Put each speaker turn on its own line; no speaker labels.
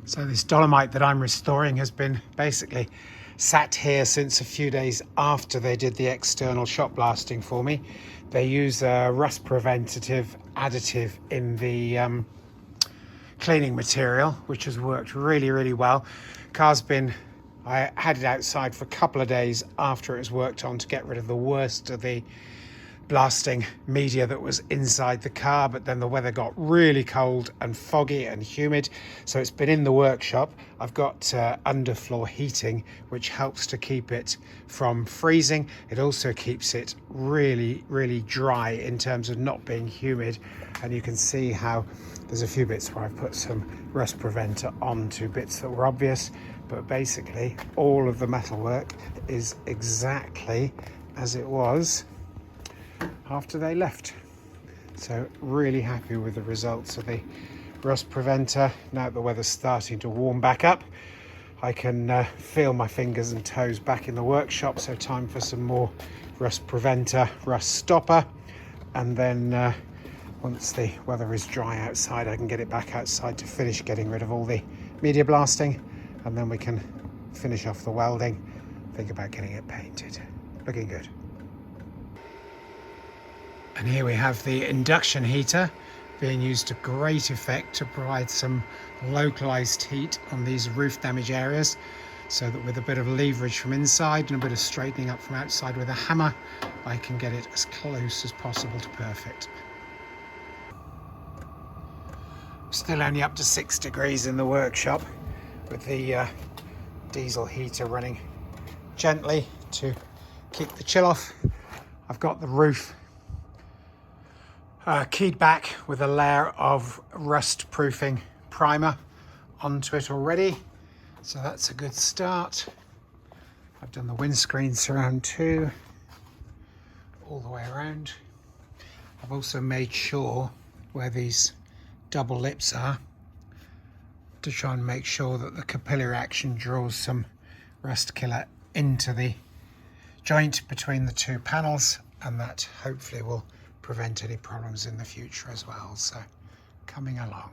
So this Dolomite that I'm restoring has been basically sat here since a few days after they did the external shot blasting for me. They use a rust preventative additive in the cleaning material, which has worked really well. I had it outside for a couple of days after it was worked on to get rid of the worst of the blasting media that was inside the car, but then the weather got really cold and foggy and humid, so it's been in the workshop. I've got underfloor heating, which helps to keep it from freezing. It also keeps it really dry in terms of not being humid, and you can see how there's a few bits where I've put some rust preventer onto bits that were obvious, but basically all of the metalwork is exactly as it was after they left. So really happy with the results of the rust preventer. Now that the weather's starting to warm back up, I can feel my fingers and toes back in the workshop, so time for some more rust preventer, rust stopper, and then once the weather is dry outside, I can get it back outside to finish getting rid of all the media blasting, and then we can finish off the welding, think about getting it painted. Looking good. And here we have the induction heater being used to great effect to provide some localized heat on these roof damage areas, so that with a bit of leverage from inside and a bit of straightening up from outside with a hammer, I can get it as close as possible to perfect. Still only up to 6 degrees in the workshop, with the diesel heater running gently to keep the chill off. I've got the roof keyed back with a layer of rust proofing primer onto it already, so that's a good start. I've done the windscreen surround too, all the way around. I've also made sure where these double lips are to try and make sure that the capillary action draws some rust killer into the joint between the two panels, and that hopefully will prevent any problems in the future as well. So coming along.